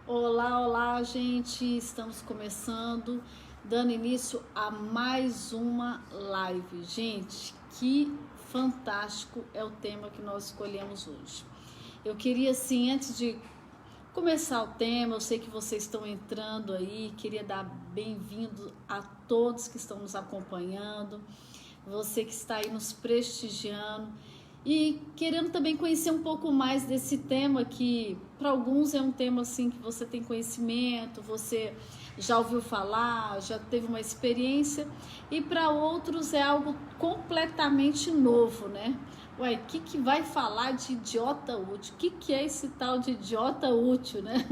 Olá, olá, gente! Estamos começando, dando início a mais uma live. Gente, que fantástico é o tema que nós escolhemos hoje. Eu queria, assim, antes de começar o tema, eu sei que vocês estão entrando aí, queria dar bem-vindo a todos que estão nos acompanhando, você que está aí nos prestigiando. E querendo também conhecer um pouco mais desse tema que para alguns é um tema assim que você tem conhecimento, você já ouviu falar, já teve uma experiência, e para outros é algo completamente novo, né? Ué, o que vai falar de idiota útil? O que é esse tal de idiota útil, né?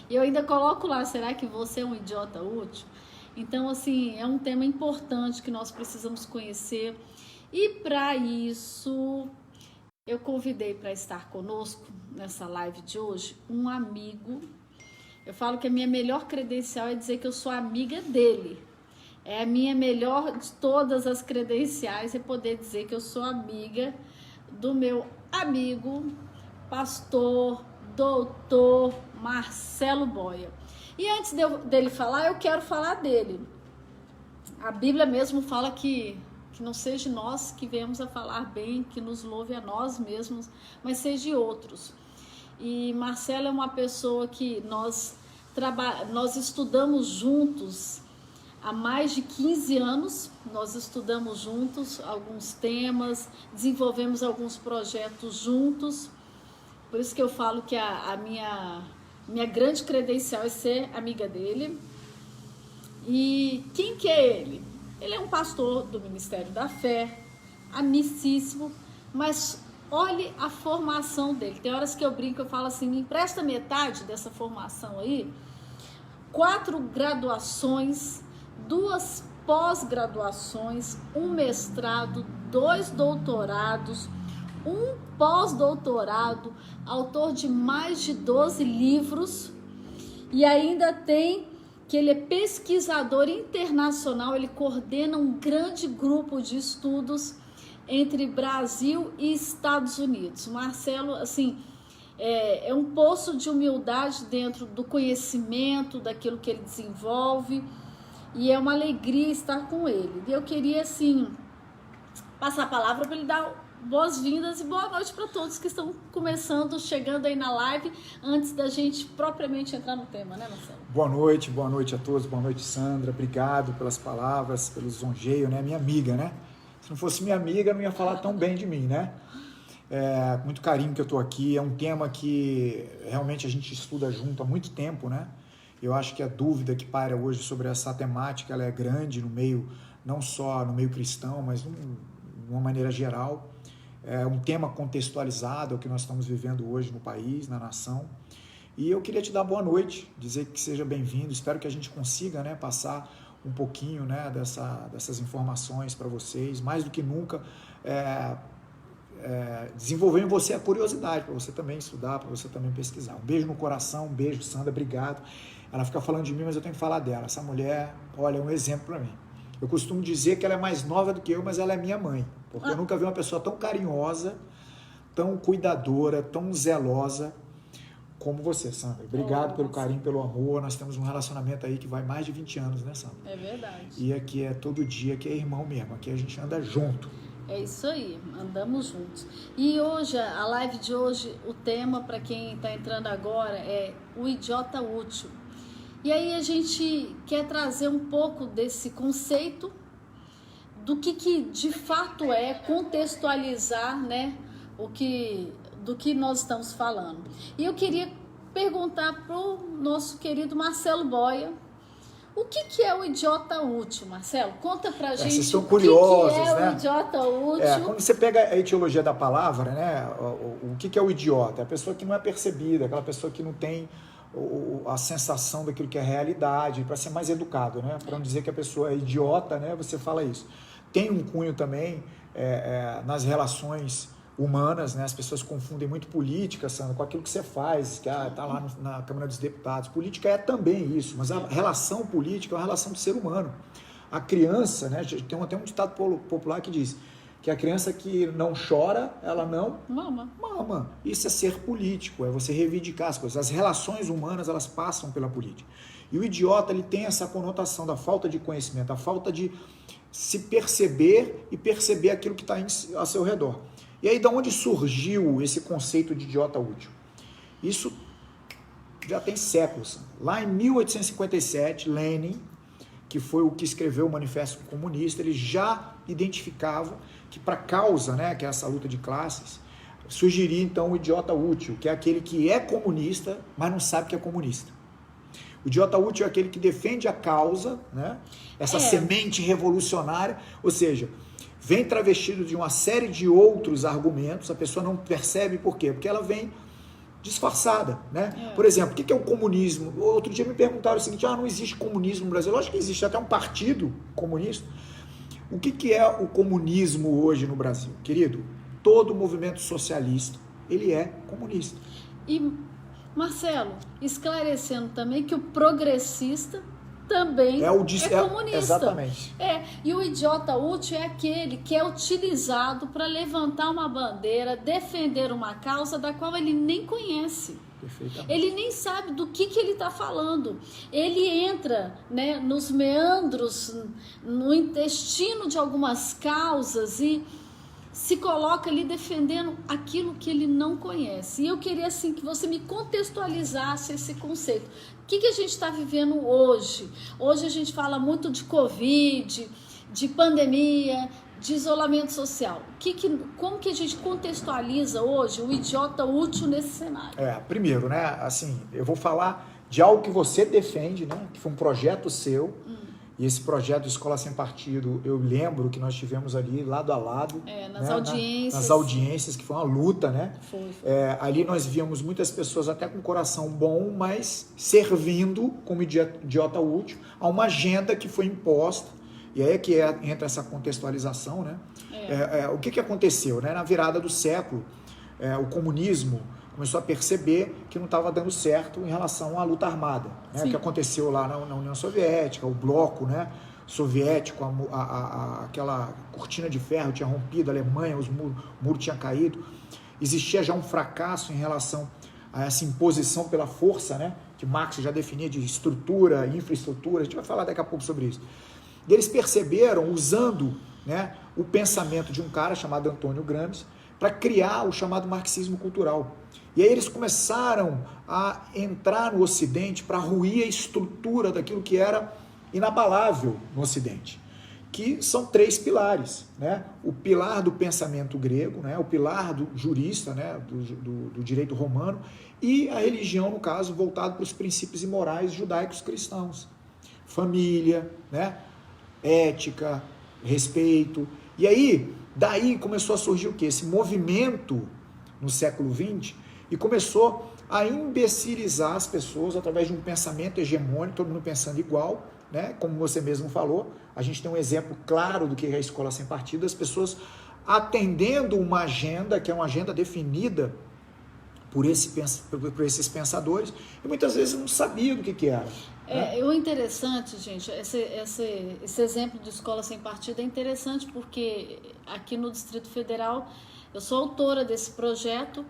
E eu ainda coloco lá, será que você é um idiota útil? Então, assim, é um tema importante que nós precisamos conhecer. E para isso, eu convidei para estar conosco nessa live de hoje um amigo. Eu falo que a minha melhor credencial é dizer que eu sou amiga dele. É a minha melhor de todas as credenciais é poder dizer que eu sou amiga do meu amigo, pastor, doutor Marcelo Boia. E antes dele falar, eu quero falar dele. A Bíblia mesmo fala que não seja nós que venhamos a falar bem, que nos louve a nós mesmos, mas seja outros. E Marcelo é uma pessoa que nós estudamos juntos há mais de 15 anos, nós estudamos juntos alguns temas, desenvolvemos alguns projetos juntos, por isso que eu falo que a minha grande credencial é ser amiga dele. E quem que é ele? Ele é um pastor do Ministério da Fé, amicíssimo, mas olhe a formação dele. Tem horas que eu brinco, eu falo assim, me empresta metade dessa formação aí. 4 graduações, 2 pós-graduações, 1 mestrado, 2 doutorados, 1 pós-doutorado, autor de mais de 12 livros, e ainda tem que ele é pesquisador internacional, ele coordena um grande grupo de estudos entre Brasil e Estados Unidos. Marcelo, assim, é um poço de humildade dentro do conhecimento, daquilo que ele desenvolve, e é uma alegria estar com ele. E eu queria, assim, passar a palavra para ele dar boas-vindas e boa noite para todos que estão começando, chegando aí na live, antes da gente propriamente entrar no tema, né, Marcelo? Boa noite a todos, boa noite, Sandra, obrigado pelas palavras, pelo lisonjeio, né, minha amiga, né? Se não fosse minha amiga, não ia falar tão bem de mim, né? É, muito carinho que eu tô aqui, é um tema que realmente a gente estuda junto há muito tempo, né? Eu acho que a dúvida que paira hoje sobre essa temática, ela é grande no meio, não só no meio cristão, mas de uma maneira geral. É um tema contextualizado, é o que nós estamos vivendo hoje no país, na nação. E eu queria te dar boa noite, dizer que seja bem-vindo, espero que a gente consiga, né, passar um pouquinho, né, dessas informações para vocês, mais do que nunca, desenvolver em você a curiosidade, para você também estudar, para você também pesquisar. Um beijo no coração, um beijo, Sandra, obrigado. Ela fica falando de mim, mas eu tenho que falar dela. Essa mulher, olha, é um exemplo para mim. Eu costumo dizer que ela é mais nova do que eu, mas ela é minha mãe, porque eu nunca vi uma pessoa tão carinhosa, tão cuidadora, tão zelosa como você, Sandra. Obrigado pelo carinho, pelo amor. Nós temos um relacionamento aí que vai mais de 20 anos, né, Sandra? É verdade. E aqui é todo dia, aqui é irmão mesmo, aqui a gente anda junto. É isso aí, andamos juntos. E hoje, a live de hoje, o tema, para quem está entrando agora, é o idiota útil. E aí a gente quer trazer um pouco desse conceito, do que de fato é, contextualizar, né, do que nós estamos falando. E eu queria perguntar para o nosso querido Marcelo Boia, o que é o idiota útil, Marcelo? Conta pra gente. Vocês estão curiosos, o que é, né? O idiota útil. Quando você pega a etiologia da palavra, né, o que é o idiota? É a pessoa que não é percebida, aquela pessoa que não tem a sensação daquilo que é realidade, para ser mais educado, né? Para não dizer que a pessoa é idiota, né? Você fala isso. Tem um cunho também nas relações humanas, né? As pessoas confundem muito política, Sandra, com aquilo que você faz, que tá lá na Câmara dos Deputados. Política é também isso, mas a relação política é uma relação do ser humano. A criança, né? Tem até um ditado popular que diz que a criança que não chora, ela não Mama. mama. Isso é ser político, é você reivindicar as coisas. As relações humanas, elas passam pela política. E o idiota, ele tem essa conotação da falta de conhecimento, a falta de se perceber e perceber aquilo que está ao seu redor. E aí, de onde surgiu esse conceito de idiota útil? Isso já tem séculos. Lá em 1857, Lenin, que foi o que escreveu o Manifesto Comunista, ele já identificava que para a causa, né, que é essa luta de classes, surgiria então o idiota útil, que é aquele que é comunista, mas não sabe que é comunista. O idiota útil é aquele que defende a causa, né, essa semente revolucionária, ou seja, vem travestido de uma série de outros argumentos, a pessoa não percebe por quê? Porque ela vem disfarçada, né? Por exemplo, o que é o comunismo? Outro dia me perguntaram o seguinte, não existe comunismo no Brasil. Lógico que existe até um partido comunista. O que é o comunismo hoje no Brasil? Querido, todo movimento socialista, ele é comunista. E, Marcelo, esclarecendo também que o progressista também é comunista. Exatamente. E o idiota útil é aquele que é utilizado para levantar uma bandeira, defender uma causa da qual ele nem conhece. Ele nem sabe do que ele está falando. Ele entra, né, nos meandros, no intestino de algumas causas e se coloca ali defendendo aquilo que ele não conhece. E eu queria assim que você me contextualizasse esse conceito. O que a gente está vivendo hoje? Hoje a gente fala muito de Covid, de pandemia, de isolamento social. Como que a gente contextualiza hoje o idiota útil nesse cenário? Primeiro, né, assim, eu vou falar de algo que você defende, né, que foi um projeto seu. E esse projeto Escola Sem Partido, eu lembro que nós tivemos ali lado a lado. Nas audiências. Nas audiências, que foi uma luta, né? Foi. Ali nós víamos muitas pessoas até com coração bom, mas servindo como idiota útil a uma agenda que foi imposta. E aí é que entra essa contextualização, né? O que aconteceu, né? Na virada do século, o comunismo começou a perceber que não estava dando certo em relação à luta armada, né? O que aconteceu lá na União Soviética, o bloco, né, soviético, aquela cortina de ferro tinha rompido, a Alemanha, o muro tinha caído, existia já um fracasso em relação a essa imposição pela força, né, que Marx já definia de estrutura, infraestrutura, a gente vai falar daqui a pouco sobre isso. E eles perceberam, usando, né, o pensamento de um cara chamado Antônio Gramsci, para criar o chamado marxismo cultural. E aí eles começaram a entrar no Ocidente para ruir a estrutura daquilo que era inabalável no Ocidente, que são 3 pilares, né? O pilar do pensamento grego, né? O pilar do jurista, né? do direito romano, e a religião, no caso, voltado para os princípios e morais judaicos cristãos. Família, né? Ética, respeito. E aí, daí começou a surgir o quê? Esse movimento no século XX, e começou a imbecilizar as pessoas através de um pensamento hegemônico, todo mundo pensando igual, né? Como você mesmo falou, a gente tem um exemplo claro do que é a Escola Sem Partido, as pessoas atendendo uma agenda, que é uma agenda definida por esses pensadores, e muitas vezes não sabia do que era. O interessante, gente, esse exemplo de Escola Sem Partido é interessante porque aqui no Distrito Federal eu sou autora desse projeto.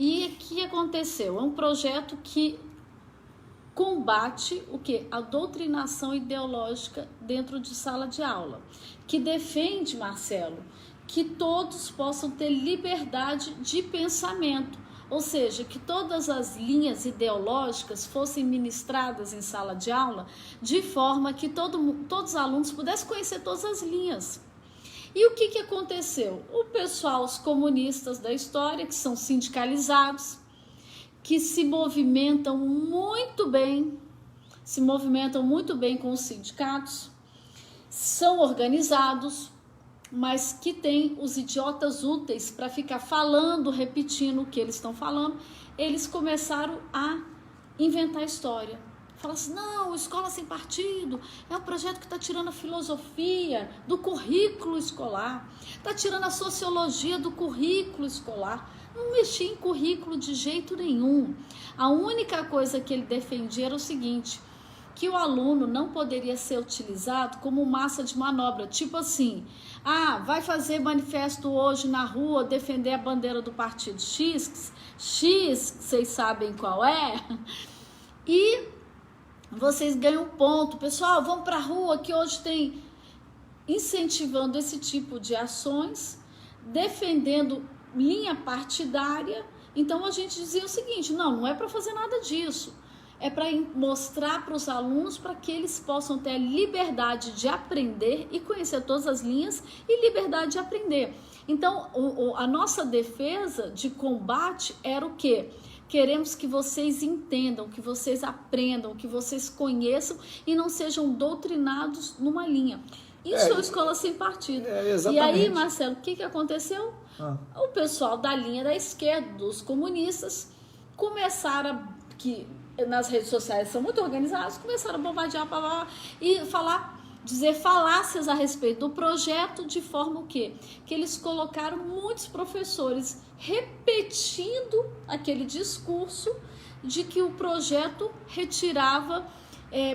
E o que aconteceu? É um projeto que combate o quê? A doutrinação ideológica dentro de sala de aula, que defende, Marcelo, que todos possam ter liberdade de pensamento, ou seja, que todas as linhas ideológicas fossem ministradas em sala de aula, de forma que todos os alunos pudessem conhecer todas as linhas. E o que aconteceu? O pessoal, os comunistas da história, que são sindicalizados, que se movimentam muito bem com os sindicatos, são organizados, mas que têm os idiotas úteis para ficar falando, repetindo o que eles estão falando, eles começaram a inventar história. Fala assim, não, Escola Sem Partido é um projeto que está tirando a filosofia do currículo escolar, está tirando a sociologia do currículo escolar. Não mexia em currículo de jeito nenhum. A única coisa que ele defendia era o seguinte, que o aluno não poderia ser utilizado como massa de manobra. Tipo assim, Ah, vai fazer manifesto hoje na rua, defender a bandeira do partido X, vocês sabem qual é, e vocês ganham ponto. Pessoal, vamos para a rua que hoje tem incentivando esse tipo de ações, defendendo linha partidária. Então a gente dizia o seguinte, não é para fazer nada disso. É para mostrar para os alunos para que eles possam ter a liberdade de aprender e conhecer todas as linhas e liberdade de aprender. Então, a nossa defesa de combate era o quê? Queremos que vocês entendam, que vocês aprendam, que vocês conheçam e não sejam doutrinados numa linha. Isso é a escola sem partido. E aí, Marcelo, o que aconteceu? O pessoal da linha da esquerda, dos comunistas, começaram que nas redes sociais são muito organizados, começaram a bombardear e dizer falácias a respeito do projeto, de forma o quê? Que eles colocaram muitos professores repetindo aquele discurso de que o projeto retirava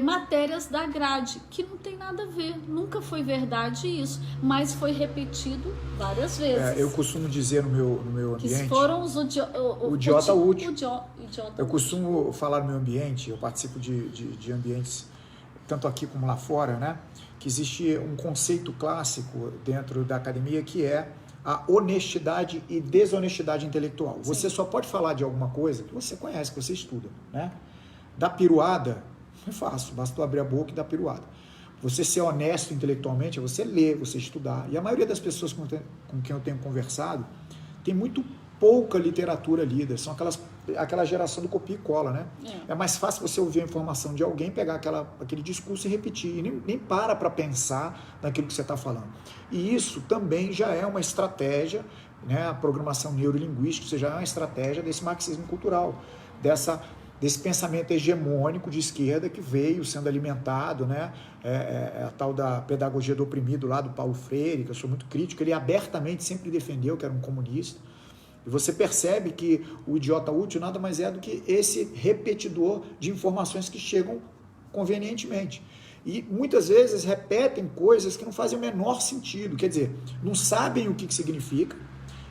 matérias da grade, que não tem nada a ver, nunca foi verdade isso, mas foi repetido várias vezes. Eu costumo dizer no meu ambiente... Que foram os idiota útil. Eu costumo falar no meu ambiente, eu participo de ambientes, tanto aqui como lá fora, né? Que existe um conceito clássico dentro da academia que é a honestidade e desonestidade intelectual. Sim. Você só pode falar de alguma coisa que você conhece, que você estuda, né? Da piruada, é fácil, basta tu abrir a boca e dar piruada. Você ser honesto intelectualmente é você ler, você estudar. E a maioria das pessoas com quem eu tenho conversado tem muito pouca literatura lida, são aquela geração do copia e cola, né? É mais fácil você ouvir a informação de alguém, pegar aquele discurso e repetir, e nem para pensar naquilo que você está falando. E isso também já é uma estratégia, né? A programação neurolinguística, ou seja, é uma estratégia desse marxismo cultural, desse pensamento hegemônico de esquerda que veio sendo alimentado, né? A tal da pedagogia do oprimido lá do Paulo Freire, que eu sou muito crítico, ele abertamente sempre defendeu que era um comunista. E você percebe que o idiota útil nada mais é do que esse repetidor de informações que chegam convenientemente. E muitas vezes repetem coisas que não fazem o menor sentido, quer dizer, não sabem o que significa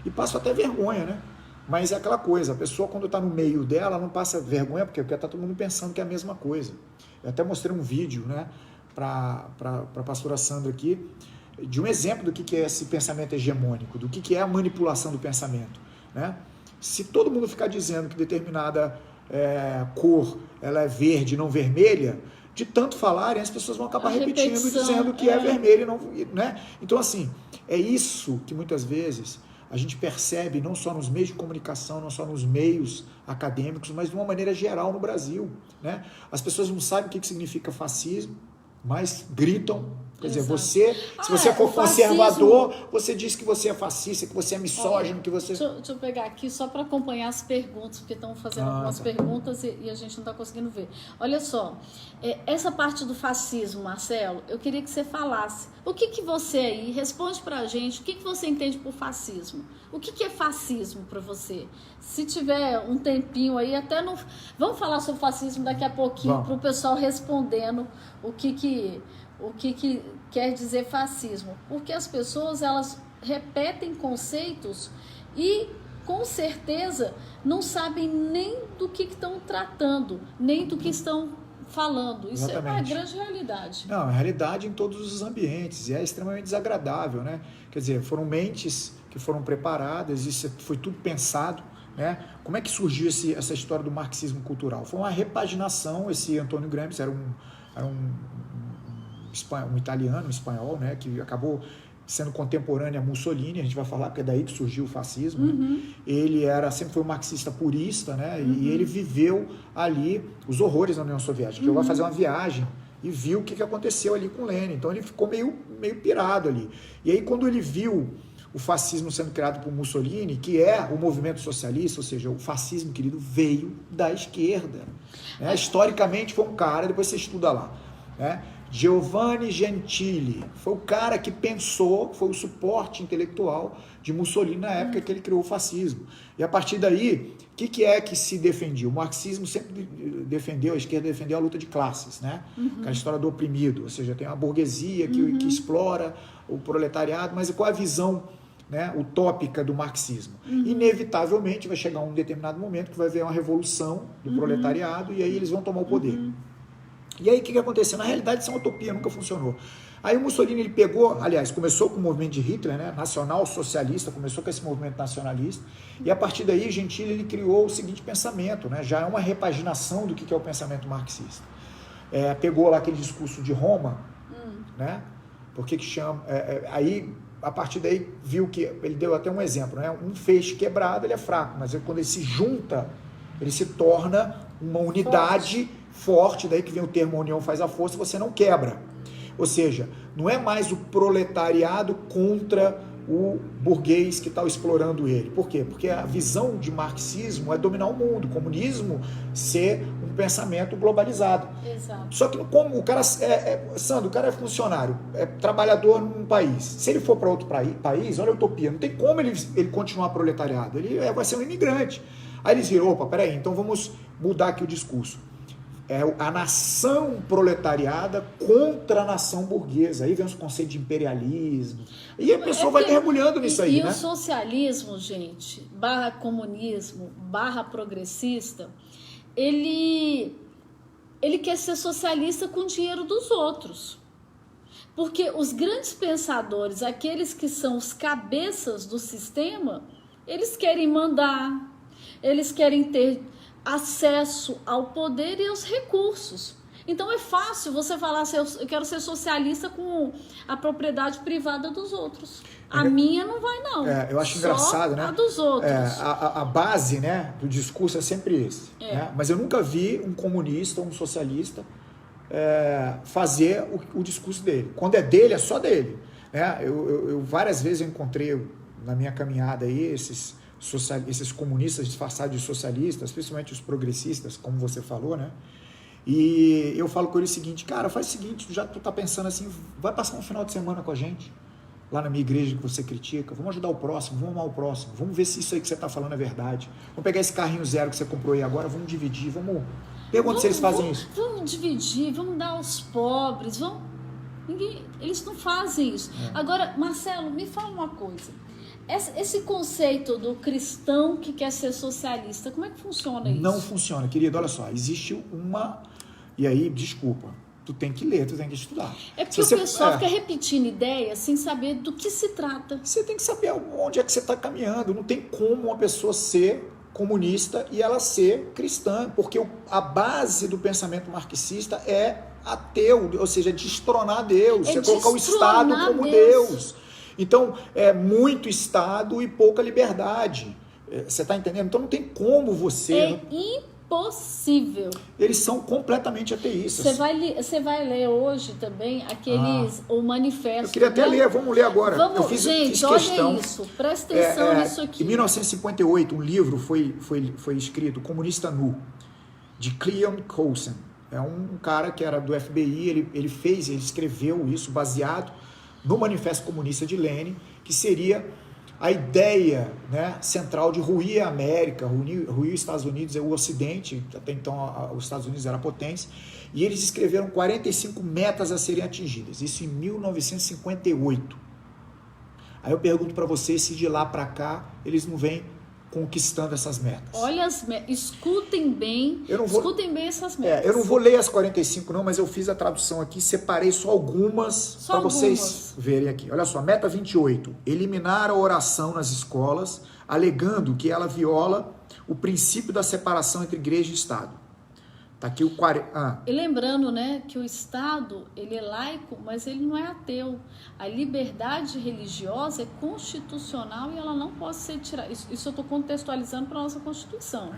e passam até vergonha, né? Mas é aquela coisa, a pessoa quando está no meio dela não passa vergonha porque está todo mundo pensando que é a mesma coisa. Eu até mostrei um vídeo, né, para a pastora Sandra aqui, de um exemplo do que é esse pensamento hegemônico, do que é a manipulação do pensamento, né? Se todo mundo ficar dizendo que determinada cor ela é verde, não vermelha, de tanto falarem, as pessoas vão acabar repetindo, dizendo que é vermelho, não, né? Então, assim, é isso que muitas vezes a gente percebe não só nos meios de comunicação, não só nos meios acadêmicos, mas de uma maneira geral no Brasil, né? As pessoas não sabem o que significa fascismo, mas gritam. Quer dizer, se você for conservador, você diz que você é fascista, que você é misógino, que você... Deixa eu pegar aqui só para acompanhar as perguntas, porque estão fazendo algumas perguntas e a gente não está conseguindo ver. Olha só, essa parte do fascismo, Marcelo, eu queria que você falasse. O que você aí, responde para a gente, o que você entende por fascismo? O que é fascismo para você? Se tiver um tempinho aí, até no... Vamos falar sobre fascismo daqui a pouquinho, para o pessoal respondendo o que quer dizer fascismo, porque as pessoas elas repetem conceitos e com certeza não sabem nem do que estão tratando, nem do que estão falando. Isso Exatamente. É uma grande realidade. Não, é realidade em todos os ambientes e é extremamente desagradável, né? Quer dizer, foram mentes que foram preparadas, isso foi tudo pensado, né? Como é que surgiu essa história do marxismo cultural? Foi uma repaginação. Esse Antônio Gramsci era um italiano, um espanhol, né, que acabou sendo contemporâneo a Mussolini, a gente vai falar porque é daí que surgiu o fascismo. Né? Ele sempre foi um marxista purista, né, e ele viveu ali os horrores da União Soviética. Ele vai fazer uma viagem e viu o que aconteceu ali com Lenin, então ele ficou meio pirado ali. E aí quando ele viu o fascismo sendo criado por Mussolini, que é o movimento socialista, ou seja, o fascismo, querido, veio da esquerda. Né? Historicamente foi um cara, depois você estuda lá, né? Giovanni Gentili foi o cara que pensou, foi o suporte intelectual de Mussolini na época que ele criou o fascismo. E a partir daí, o que é que se defendia? O marxismo sempre defendeu, a esquerda defendeu a luta de classes, né? Aquela história do oprimido, ou seja, tem a burguesia que explora o proletariado, mas qual é a visão, né, utópica do marxismo? Inevitavelmente vai chegar um determinado momento que vai haver uma revolução do proletariado e aí eles vão tomar o poder. E aí o que aconteceu? Na realidade isso é uma utopia, nunca funcionou. Aí o Mussolini ele pegou, aliás, começou com o movimento de Hitler, né, nacional socialista, começou com esse movimento nacionalista, e a partir daí Gentili ele criou o seguinte pensamento, né, já é uma repaginação do que é o pensamento marxista. Pegou lá aquele discurso de Roma, né, porque que chama, aí a partir daí viu que, ele deu até um exemplo, né, um feixe quebrado ele é fraco, mas quando ele se junta, ele se torna uma unidade forte, daí que vem o termo união faz a força, você não quebra. Ou seja, não é mais o proletariado contra o burguês que está explorando ele. Por quê? Porque a visão de marxismo é dominar o mundo, o comunismo ser um pensamento globalizado. Exato. Só que como o cara Sandro, o cara é funcionário, é trabalhador num país. Se ele for para outro país, olha a utopia, não tem como ele continuar proletariado, ele vai ser um imigrante. Aí eles viram, opa, peraí, então vamos mudar aqui o discurso. É a nação proletariada contra a nação burguesa. Aí vem os conceitos de imperialismo. E a pessoa vai mergulhando nisso aí, né? E o socialismo, gente, barra comunismo, barra progressista, ele quer ser socialista com o dinheiro dos outros. Porque os grandes pensadores, aqueles que são os cabeças do sistema, eles querem mandar, eles querem ter acesso ao poder e aos recursos. Então é fácil você falar assim, eu quero ser socialista com a propriedade privada dos outros. A minha não vai, não. Eu acho engraçado, né? A dos outros. A base, né, do discurso é sempre esse. Né? Mas eu nunca vi um comunista ou um socialista fazer o discurso dele. Quando é dele, é só dele. Eu várias vezes eu encontrei na minha caminhada aí esses comunistas disfarçados de socialistas, principalmente os progressistas, como você falou, né? E eu falo com ele o seguinte, cara, faz o seguinte, tu tá pensando assim, vai passar um final de semana com a gente, lá na minha igreja que você critica, vamos ajudar o próximo, vamos amar o próximo, vamos ver se isso aí que você tá falando é verdade. Vamos pegar esse carrinho zero que você comprou aí agora, vamos dividir, vamos... Pergunta se eles fazem isso. Vamos dividir, vamos dar aos pobres, eles não fazem isso. Agora, Marcelo, me fala uma coisa. Esse conceito do cristão que quer ser socialista, como é que funciona isso? Não funciona, querido, olha só, existe uma... E aí, desculpa, tu tem que ler, tu tem que estudar. É porque o pessoal fica repetindo ideias sem saber do que se trata. Você tem que saber onde é que você está caminhando. Não tem como uma pessoa ser comunista e ela ser cristã, porque a base do pensamento marxista é ateu, ou seja, destronar Deus, você colocar o Estado como Deus. Então, é muito Estado e pouca liberdade. Você está entendendo? Então, não tem como você... É impossível. Eles são completamente ateístas. Você vai ler hoje também o manifesto. Eu queria até ler, vamos ler agora. Gente, fiz questão. Olha isso, presta atenção nisso aqui. Em 1958, um livro foi escrito, Comunista Nu, de Cleon Coulson. É um cara que era do FBI, ele escreveu isso baseado no Manifesto Comunista de Lenin, que seria a ideia, né, central de ruir a América, ruir os Estados Unidos, o Ocidente, até então os Estados Unidos era potência, e eles escreveram 45 metas a serem atingidas, isso em 1958. Aí eu pergunto para vocês se de lá para cá eles não vêm conquistando essas metas. Olha as metas, escutem bem essas metas. Eu não vou ler as 45 não, mas eu fiz a tradução aqui, separei só algumas para vocês verem aqui. Olha só, meta 28, eliminar a oração nas escolas, alegando que ela viola o princípio da separação entre igreja e Estado. Tá aqui o 40. E lembrando, né, que o Estado, ele é laico, mas ele não é ateu. A liberdade religiosa é constitucional e ela não pode ser tirada. Isso eu estou contextualizando para a nossa Constituição.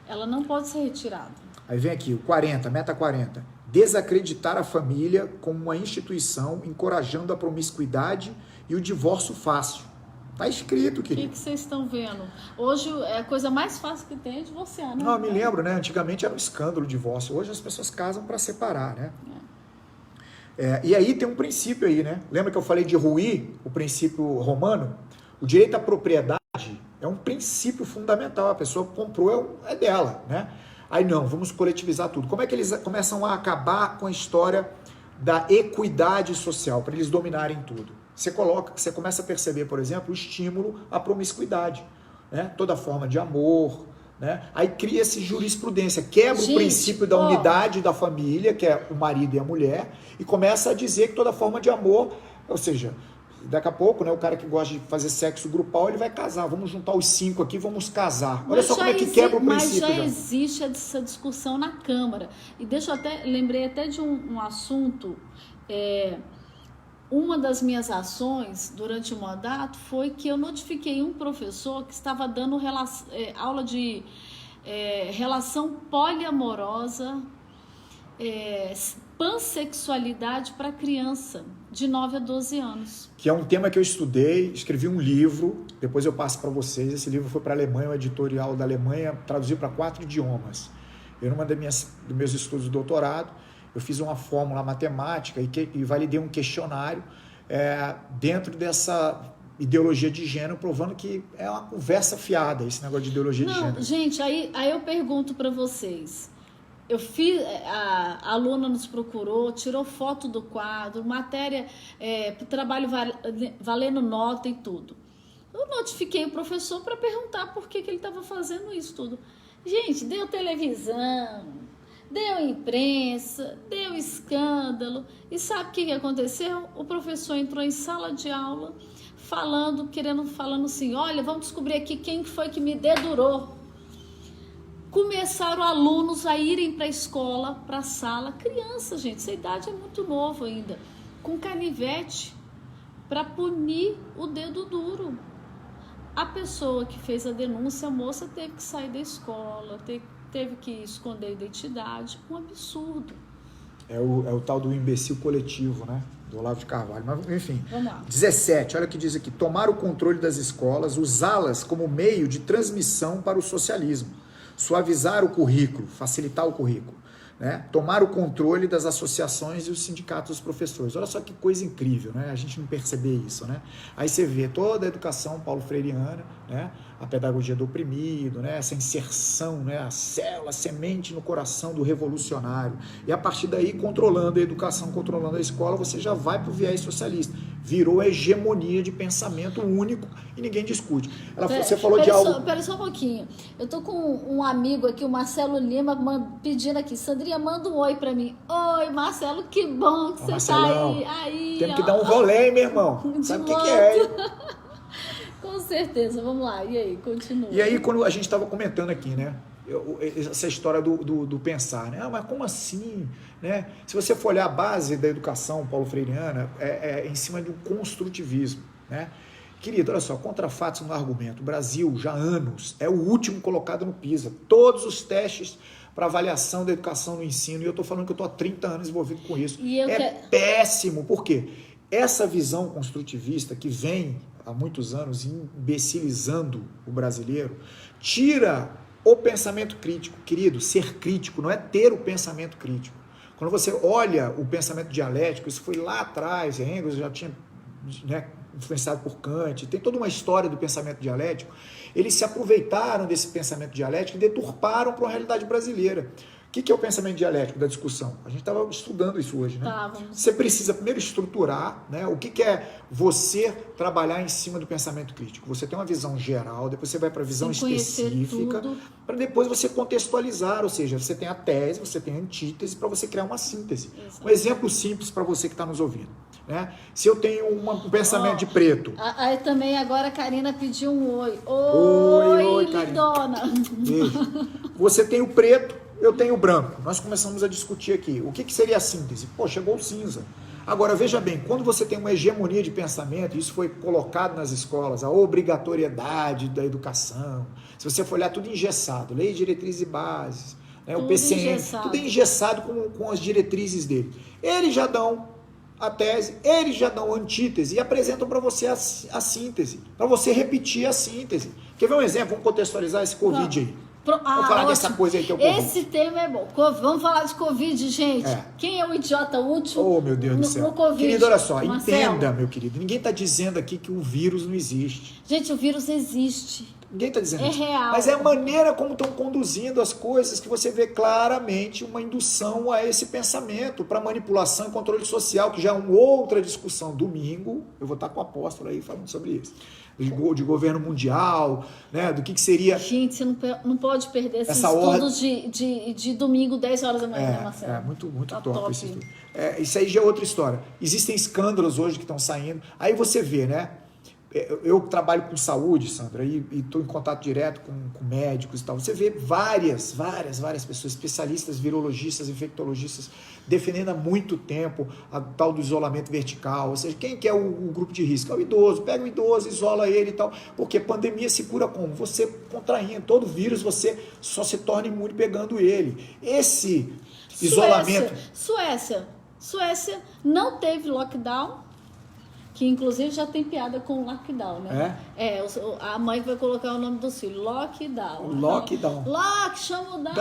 Ela não pode ser retirada. Aí vem aqui o 40, meta 40. Desacreditar a família como uma instituição, encorajando a promiscuidade e o divórcio fácil. Tá escrito, querido. O que vocês estão vendo? Hoje é a coisa mais fácil que tem é divorciar, né? Não, eu me lembro, né? Antigamente era um escândalo o divórcio. Hoje as pessoas casam para separar, né? E aí tem um princípio aí, né? Lembra que eu falei de Ruy, o princípio romano? O direito à propriedade é um princípio fundamental. A pessoa comprou, é dela, né? Aí não, vamos coletivizar tudo. Como é que eles começam a acabar com a história da equidade social, para eles dominarem tudo? Você começa a perceber, por exemplo, o estímulo à promiscuidade, né? Toda forma de amor, né? Aí cria-se jurisprudência, quebra o princípio da unidade da família, que é o marido e a mulher, e começa a dizer que toda forma de amor, ou seja, daqui a pouco, né, o cara que gosta de fazer sexo grupal, ele vai casar. Vamos juntar os 5 aqui, vamos casar. Olha só como é que quebra o princípio. Mas já existe essa discussão na Câmara. E lembrei até de um assunto. Uma das minhas ações durante o mandato foi que eu notifiquei um professor que estava dando aula de relação poliamorosa, pansexualidade para criança de 9 a 12 anos. Que é um tema que eu estudei, escrevi um livro, depois eu passo para vocês. Esse livro foi para a Alemanha, o editorial da Alemanha traduziu para 4 idiomas. Eu, numa dos meus estudos de doutorado, eu fiz uma fórmula matemática e validei um questionário dentro dessa ideologia de gênero, provando que é uma conversa fiada esse negócio de ideologia de gênero. Gente, aí eu pergunto para vocês. A aluna nos procurou, tirou foto do quadro, matéria, trabalho valendo nota e tudo. Eu notifiquei o professor para perguntar por que ele estava fazendo isso tudo. Gente, deu televisão, deu imprensa, deu escândalo. E sabe o que aconteceu? O professor entrou em sala de aula falando assim, olha, vamos descobrir aqui quem foi que me dedurou. Começaram alunos a irem para a escola, para a sala, criança, gente, essa idade é muito nova ainda, com canivete para punir o dedo duro. A pessoa que fez a denúncia, a moça, teve que sair da escola, teve que esconder a identidade, um absurdo. É o tal do imbecil coletivo, né? Do Olavo de Carvalho. Mas, enfim, vamos lá. 17, olha o que diz aqui: tomar o controle das escolas, usá-las como meio de transmissão para o socialismo. Suavizar o currículo, facilitar o currículo, né? Tomar o controle das associações e os sindicatos dos professores. Olha só que coisa incrível, né? A gente não perceber isso, né? Aí você vê toda a educação paulo freireana, né? A pedagogia do oprimido, né? Essa inserção, né? A célula, a semente no coração do revolucionário. E a partir daí, controlando a educação, controlando a escola, você já vai para o viés socialista. Virou a hegemonia de pensamento único e ninguém discute. Você falou de algo... Espera só um pouquinho. Eu tô com um amigo aqui, o Marcelo Lima, pedindo aqui. Sandrinha, manda um oi para mim. Oi, Marcelo, que bom que você tá aí. Temos que dar um rolê, hein, meu irmão? Sabe o que é, hein? Com certeza, vamos lá. E aí, continua. E aí, quando a gente estava comentando aqui, né? Essa história do pensar, né? Mas como assim? Né? Se você for olhar a base da educação paulo-freireana, é em cima de um construtivismo, né? Querido, olha só, contra fatos no argumento. O Brasil, já há anos, é o último colocado no PISA. Todos os testes para avaliação da educação no ensino, e eu estou falando que eu estou há 30 anos envolvido com isso. Péssimo. Por quê? Essa visão construtivista que vem há muitos anos imbecilizando o brasileiro, tira o pensamento crítico. Querido, ser crítico não é ter o pensamento crítico. Quando você olha o pensamento dialético, isso foi lá atrás, Engels já tinha, né, influenciado por Kant, tem toda uma história do pensamento dialético. Eles se aproveitaram desse pensamento dialético e deturparam para a realidade brasileira. O que é o pensamento dialético da discussão? A gente estava estudando isso hoje, né? Você precisa primeiro estruturar, né? O que é você trabalhar em cima do pensamento crítico. Você tem uma visão geral, depois você vai para a visão específica, para depois você contextualizar, ou seja, você tem a tese, você tem a antítese, para você criar uma síntese. Um exemplo simples para você que está nos ouvindo, né? Se eu tenho um pensamento de preto... Aí também agora a Karina pediu um oi. Oi, lindona. Beijo. Você tem o preto, eu tenho o branco. Nós começamos a discutir aqui. O que seria a síntese? Pô, chegou o cinza. Agora, veja bem, quando você tem uma hegemonia de pensamento, isso foi colocado nas escolas, a obrigatoriedade da educação, se você for olhar tudo engessado, lei, diretrizes e bases, né, o PCM, tudo é engessado com as diretrizes dele. Eles já dão a tese, eles já dão a antítese e apresentam para você a síntese, para você repetir a síntese. Quer ver um exemplo? Vamos contextualizar esse Covid aí. Vamos falar dessa coisa aí que é o Covid. Esse tema é bom. Vamos falar de Covid, gente. Quem é o idiota útil? Oh, meu Deus do céu. No Covid? Querido, olha só, Marcelo. entenda, meu querido. Ninguém está dizendo aqui que o vírus não existe. Gente, o vírus existe. Ninguém está dizendo isso. É real. Mas é a maneira como estão conduzindo as coisas que você vê claramente uma indução a esse pensamento para manipulação e controle social, que já é uma outra discussão. Domingo, eu vou estar com o apóstolo aí falando sobre isso. De governo mundial, né? Do que seria... Gente, você não pode perder esses essa estudos de domingo, 10 horas da manhã, né, Marcelo? É muito Tá top esse estudo. Isso aí já é outra história. Existem escândalos hoje que estão saindo. Aí você vê, né? Eu trabalho com saúde, Sandra, e estou em contato direto com médicos e tal. Você vê várias pessoas, especialistas, virologistas, infectologistas, defendendo há muito tempo a tal do isolamento vertical. Ou seja, quem que é o grupo de risco? É o idoso. Pega o idoso, isola ele e tal. Porque pandemia se cura como? Você contraindo. Todo vírus você só se torna imune pegando ele. Esse isolamento... Suécia não teve lockdown, que inclusive já tem piada com lockdown, né? A mãe vai colocar o nome do filho, lockdown. Lockdown. Chama o down.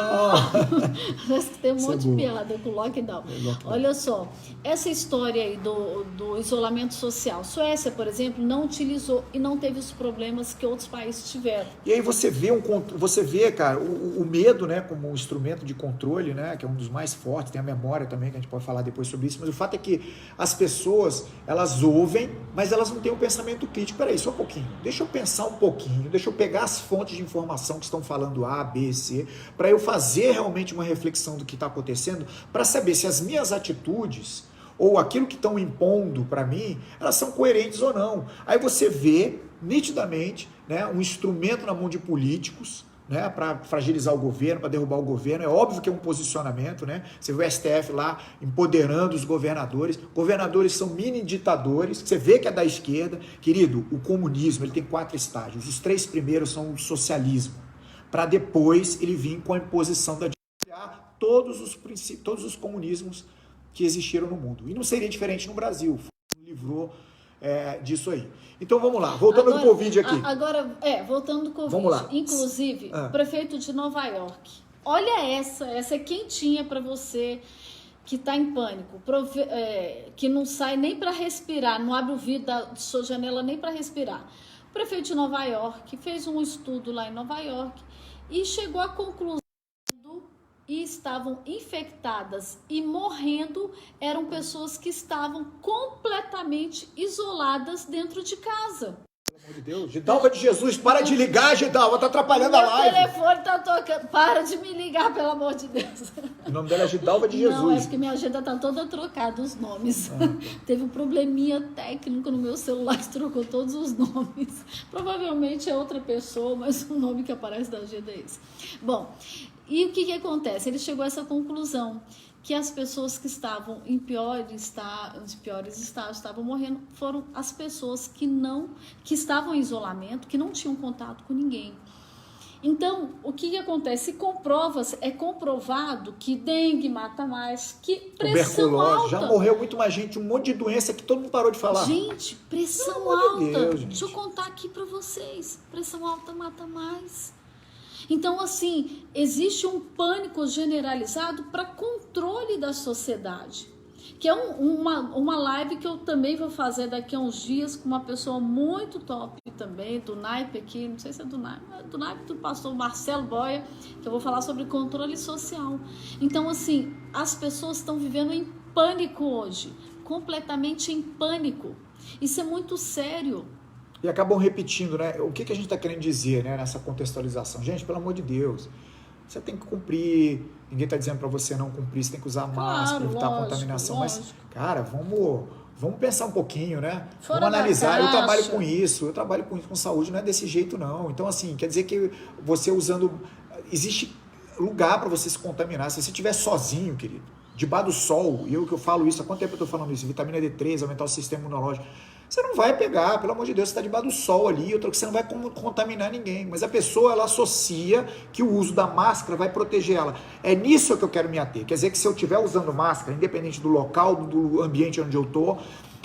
Parece que tem um monte de piada com lockdown. Olha só, essa história aí do isolamento social. Suécia, por exemplo, não utilizou e não teve os problemas que outros países tiveram. E aí você vê, cara, o medo, né, como um instrumento de controle, né, que é um dos mais fortes, tem a memória também, que a gente pode falar depois sobre isso, mas o fato é que as pessoas, elas ouvem, mas elas não têm um pensamento crítico. Peraí, só um pouquinho. Deixa eu pensar um pouquinho, deixa eu pegar as fontes de informação que estão falando A, B, C, para eu fazer realmente uma reflexão do que está acontecendo, para saber se as minhas atitudes ou aquilo que estão impondo para mim, elas são coerentes ou não. Aí você vê nitidamente, né, um instrumento na mão de políticos, né, para fragilizar o governo, para derrubar o governo. É óbvio que é um posicionamento, né? Você vê o STF lá empoderando os governadores. Governadores são mini ditadores. Você vê que é da esquerda. Querido, o comunismo ele tem 4 estágios. Os 3 primeiros são o socialismo, para depois ele vir com a imposição da ditadura, todos os princípios, todos os comunismos que existiram no mundo. E não seria diferente no Brasil. Livrou disso aí. Então vamos lá, voltando ao Covid aqui. Voltando do Covid. Vamos lá. Inclusive, o prefeito de Nova York. Olha essa é quentinha para você que está em pânico, que não sai nem para respirar, não abre o vidro da sua janela nem para respirar. O prefeito de Nova York fez um estudo lá em Nova York e chegou à conclusão e estavam infectadas e morrendo eram pessoas que estavam completamente isoladas dentro de casa. Pelo amor de Deus, Gidalva de Jesus, para de ligar, Gidalva, tá atrapalhando a live. Meu telefone tá tocando, para de me ligar, pelo amor de Deus. O nome dela é Gidalva de Jesus. Não, é porque minha agenda tá toda trocada, os nomes. Teve um probleminha técnico no meu celular que trocou todos os nomes. Provavelmente é outra pessoa, mas o nome que aparece na agenda é esse. Bom, e o que acontece? Ele chegou a essa conclusão, que as pessoas que estavam em piores estágios, estavam morrendo, foram as pessoas que estavam em isolamento, que não tinham contato com ninguém. Então, o que acontece? É comprovado que dengue mata mais, que pressão alta. Já morreu muito mais gente, um monte de doença que todo mundo parou de falar. Gente, pressão alta. Deus, gente. Deixa eu contar aqui para vocês. Pressão alta mata mais. Então, assim, existe um pânico generalizado para controle da sociedade, que é uma live que eu também vou fazer daqui a uns dias com uma pessoa muito top também, do naipe aqui, não sei se é do naipe do pastor Marcelo Boia, que eu vou falar sobre controle social. Então, assim, as pessoas estão vivendo em pânico hoje, completamente em pânico. Isso é muito sério. E acabam repetindo, né? O que a gente está querendo dizer, né, nessa contextualização? Gente, pelo amor de Deus, você tem que cumprir. Ninguém está dizendo para você não cumprir, você tem que usar máscara, evitar a contaminação. Lógico. Mas, cara, vamos pensar um pouquinho, né? Fora vamos analisar. da Eu trabalho caixa. com isso, com saúde, não é desse jeito, não. Então, assim, quer dizer que você usando. Existe lugar para você se contaminar. Se você estiver sozinho, querido, debaixo do sol, e que eu falo isso, há quanto tempo eu estou falando isso? Vitamina D3, aumentar o sistema imunológico. Você não vai pegar, pelo amor de Deus, você está debaixo do sol ali, você não vai contaminar ninguém. Mas a pessoa, ela associa que o uso da máscara vai proteger ela. É nisso que eu quero me ater. Quer dizer que se eu estiver usando máscara, independente do local, do ambiente onde eu estou,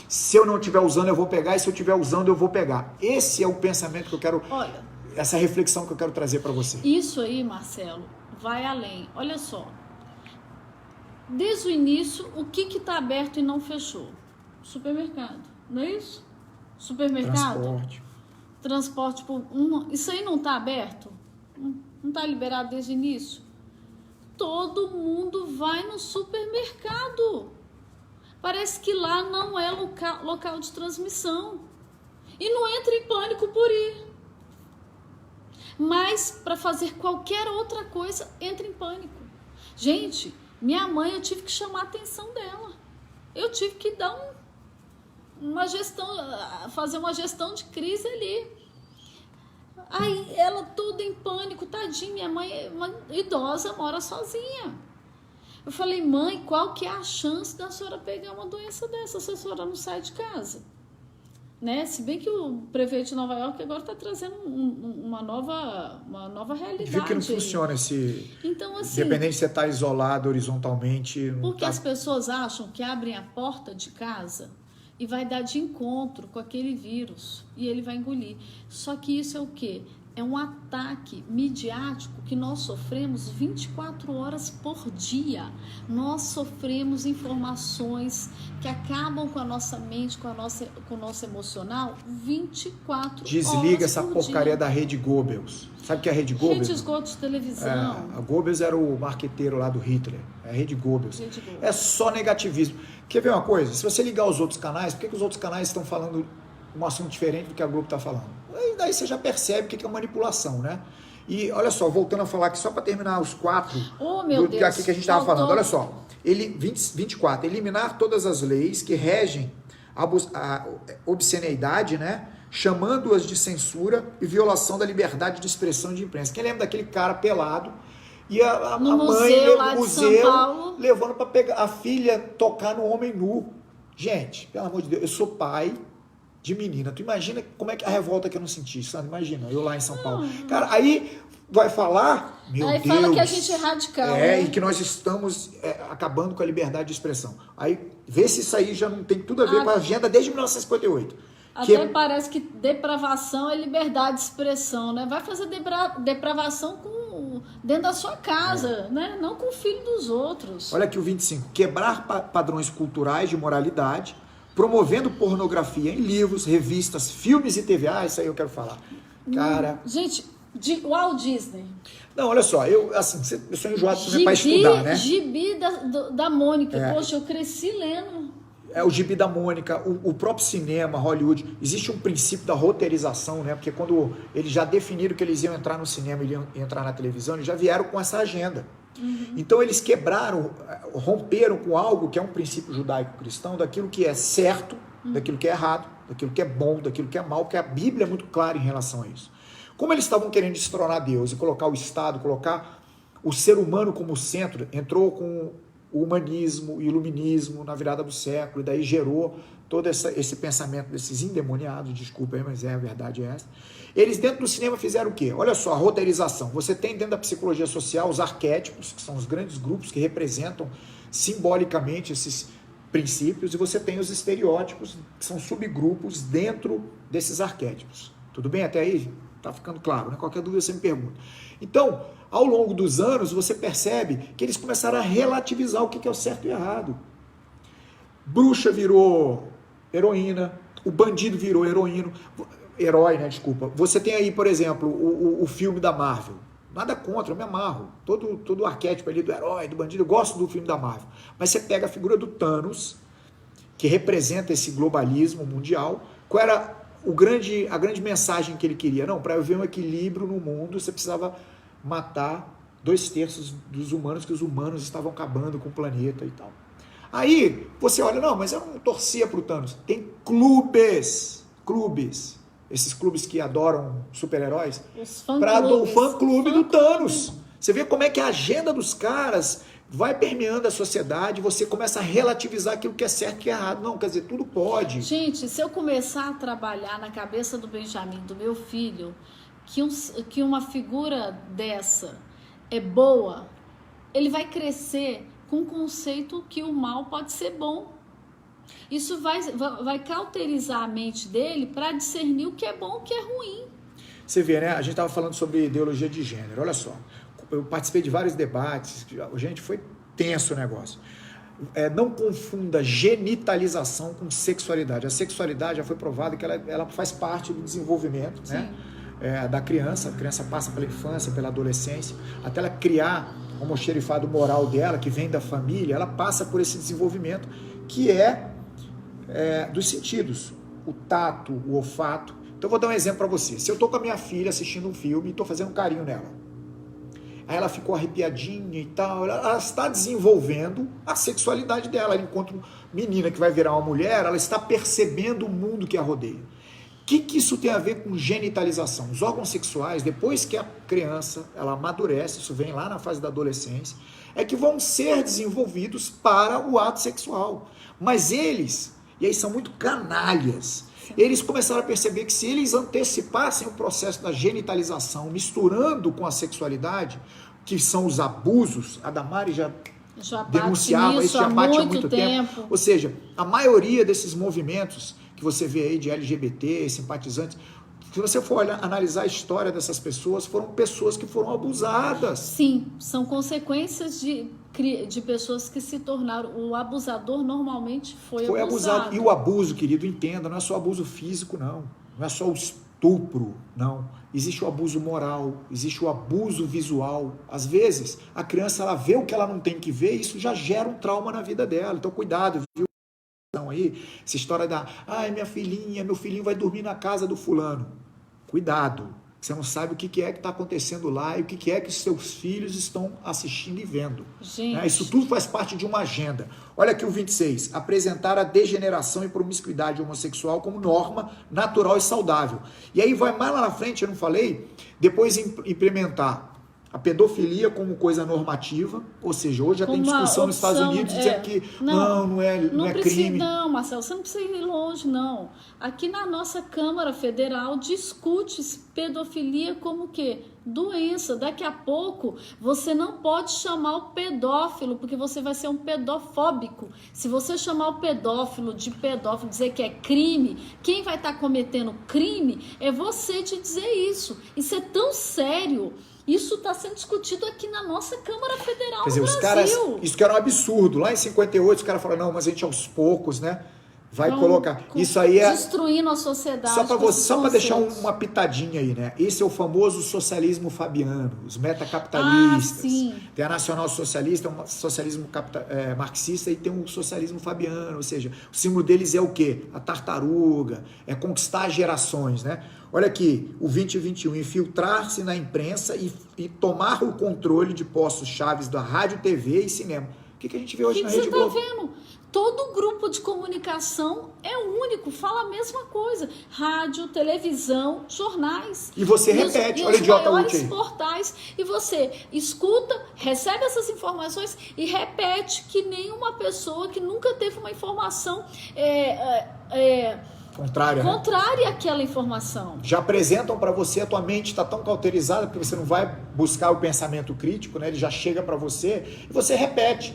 se eu não estiver usando, eu vou pegar, e se eu estiver usando, eu vou pegar. Esse é o pensamento que eu quero essa reflexão que eu quero trazer para você. Isso aí, Marcelo, vai além. Olha só, desde o início, o que está aberto e não fechou? Supermercado, não é isso? Supermercado, transporte por isso aí não está aberto? Não está liberado desde o início? Todo mundo vai no supermercado. Parece que lá não é local de transmissão. E não entra em pânico por ir. Mas para fazer qualquer outra coisa, entra em pânico. Gente, minha mãe, eu tive que chamar a atenção dela. Eu tive que dar uma gestão, fazer uma gestão de crise ali. Aí ela toda em pânico, tadinha, minha mãe é uma idosa, mora sozinha. Eu falei, mãe, qual que é a chance da senhora pegar uma doença dessa se a senhora não sai de casa? Né? Se bem que o prefeito de Nova York agora está trazendo uma nova realidade. Viu que não funciona esse... Então, assim, independente de você estar isolado horizontalmente... Porque as pessoas acham que abrem a porta de casa e vai dar de encontro com aquele vírus e ele vai engolir. Só que isso é o quê? É um ataque midiático que nós sofremos 24 horas por dia. Nós sofremos informações que acabam com a nossa mente, com o nosso emocional 24 horas por dia. Desliga essa porcaria da Rede Goebbels. Sabe o que é a Rede Goebbels? Rede esgoto de televisão. A Goebbels era o marqueteiro lá do Hitler. É a Rede Goebbels. Rede Goebbels. É só negativismo. Quer ver uma coisa? Se você ligar os outros canais, por que os outros canais estão falando um assunto diferente do que a Globo está falando? E daí você já percebe o que é manipulação, né? E olha só, voltando a falar aqui, só para terminar os 4 meu Deus, aqui que a gente estava falando. Olha só, 24, eliminar todas as leis que regem a obscenidade, né? Chamando-as de censura e violação da liberdade de expressão de imprensa. Quem lembra daquele cara pelado e a mãe no museu levando para pegar a filha tocar no homem nu? Gente, pelo amor de Deus, eu sou pai de menina. Tu imagina como é que a revolta que eu não senti, sabe? Imagina, eu lá em São Paulo. Cara, aí vai falar, meu Deus. Aí fala que a gente é radical. Né? E que nós estamos acabando com a liberdade de expressão. Aí vê se isso aí já não tem tudo a ver com a agenda desde 1958. Até parece que depravação é liberdade de expressão, né? Vai fazer depravação dentro da sua casa, né? Não com o filho dos outros. Olha aqui o 25. Quebrar padrões culturais de moralidade, promovendo pornografia em livros, revistas, filmes e TV. Ah, isso aí eu quero falar. Cara... Gente, Walt Disney. Não, olha só, eu sou enjoado para estudar, né? Gibi da Mônica. Poxa, eu cresci lendo. É o gibi da Mônica, o próprio cinema, Hollywood. Existe um princípio da roteirização, né? Porque quando eles já definiram que eles iam entrar no cinema e iam entrar na televisão, eles já vieram com essa agenda. Uhum. Então eles quebraram, romperam com algo que é um princípio judaico-cristão, daquilo que é certo, daquilo que é errado, daquilo que é bom, daquilo que é mal, porque a Bíblia é muito clara em relação a isso. Como eles estavam querendo destronar Deus e colocar o Estado, colocar o ser humano como centro, entrou com o humanismo e o iluminismo na virada do século, e daí gerou todo esse pensamento desses endemoniados, desculpa aí, mas a verdade é essa. Eles dentro do cinema fizeram o quê? Olha só, a roteirização. Você tem dentro da psicologia social os arquétipos, que são os grandes grupos que representam simbolicamente esses princípios, e você tem os estereótipos, que são subgrupos dentro desses arquétipos. Tudo bem até aí? Tá ficando claro, né? Qualquer dúvida você me pergunta. Então, ao longo dos anos, você percebe que eles começaram a relativizar o que é o certo e errado. Bruxa virou heroína, o bandido virou herói, né? Desculpa. Você tem aí, por exemplo, o filme da Marvel. Nada contra, eu me amarro. Todo o arquétipo ali do herói, do bandido, eu gosto do filme da Marvel. Mas você pega a figura do Thanos, que representa esse globalismo mundial. Qual era a grande mensagem que ele queria? Não, para haver um equilíbrio no mundo, você precisava matar 2/3 dos humanos, que os humanos estavam acabando com o planeta e tal. Aí você olha, não, mas eu não torcia pro Thanos. Tem clubes, esses clubes que adoram super-heróis, para o fã-clube do Thanos. Você vê como é que a agenda dos caras vai permeando a sociedade, você começa a relativizar aquilo que é certo e que é errado. Não, quer dizer, tudo pode. Gente, se eu começar a trabalhar na cabeça do Benjamin, do meu filho, que uma figura dessa é boa, ele vai crescer com o conceito que o mal pode ser bom. Isso vai cauterizar a mente dele para discernir o que é bom e o que é ruim. Você vê, né? A gente estava falando sobre ideologia de gênero. Olha só, eu participei de vários debates, gente, foi tenso o negócio. Não confunda genitalização com sexualidade. A sexualidade já foi provado que ela faz parte do desenvolvimento, né? Da criança. A criança passa pela infância, pela adolescência, até ela criar o almoxerifado moral dela, que vem da família, ela passa por esse desenvolvimento que é dos sentidos, o tato, o olfato. Então eu vou dar um exemplo para você. Se eu estou com a minha filha assistindo um filme e estou fazendo um carinho nela, aí ela ficou arrepiadinha e tal, ela está desenvolvendo a sexualidade dela. Enquanto menina que vai virar uma mulher, ela está percebendo o mundo que a rodeia. O que isso tem a ver com genitalização? Os órgãos sexuais, depois que a criança ela amadurece, isso vem lá na fase da adolescência, é que vão ser desenvolvidos para o ato sexual. Mas eles, e aí são muito canalhas, eles começaram a perceber que se eles antecipassem o processo da genitalização, misturando com a sexualidade, que são os abusos, a Damari já denunciava isso, já bate há muito tempo. Ou seja, a maioria desses movimentos que você vê aí de LGBT, simpatizantes, se você for analisar a história dessas pessoas, foram pessoas que foram abusadas. Sim, são consequências de pessoas que se tornaram... O abusador normalmente foi abusado. E o abuso, querido, entenda, não é só abuso físico, não. Não é só o estupro, não. Existe o abuso moral, existe o abuso visual. Às vezes, a criança ela vê o que ela não tem que ver e isso já gera um trauma na vida dela. Então, cuidado, viu? Aí, essa história da, minha filhinha, meu filhinho vai dormir na casa do fulano. Cuidado, você não sabe o que é que está acontecendo lá e o que é que seus filhos estão assistindo e vendo. Né? Isso tudo faz parte de uma agenda. Olha aqui o 26, apresentar a degeneração e promiscuidade homossexual como norma natural e saudável. E aí vai mais lá na frente, eu não falei, depois implementar a pedofilia como coisa normativa, ou seja, hoje já tem discussão nos Estados Unidos dizendo que não é crime. Não, Marcelo, você não precisa ir longe, não. Aqui na nossa Câmara Federal discute pedofilia como o quê? Doença. Daqui a pouco você não pode chamar o pedófilo, porque você vai ser um pedofóbico. Se você chamar o pedófilo de pedófilo, dizer que é crime, quem vai estar cometendo crime é você de dizer isso. Isso é tão sério. Isso está sendo discutido aqui na nossa Câmara Federal. Quer dizer, no Brasil. Isso que era um absurdo. Lá em 58, os caras falaram, não, mas a gente aos poucos, né? Vai colocar. Isso aí é. Destruindo a sociedade. Só para deixar uma pitadinha aí, né? Esse é o famoso socialismo fabiano, os metacapitalistas. Sim. Tem a nacional socialista, um socialismo marxista e tem um socialismo fabiano. Ou seja, o símbolo deles é o quê? A tartaruga, é conquistar gerações, né? Olha aqui, o 2021, infiltrar-se na imprensa e tomar o controle de postos chaves da rádio, TV e cinema. O que a gente vê hoje na Rede Globo? Você está vendo? Todo grupo de comunicação é único, fala a mesma coisa. Rádio, televisão, jornais. E você repete, olha o idiota útil aí. Portais. E você escuta, recebe essas informações e repete que nenhuma pessoa que nunca teve uma informação contrária àquela informação. Já apresentam para você, a tua mente está tão cauterizada porque você não vai buscar o pensamento crítico, né? Ele já chega para você e você repete.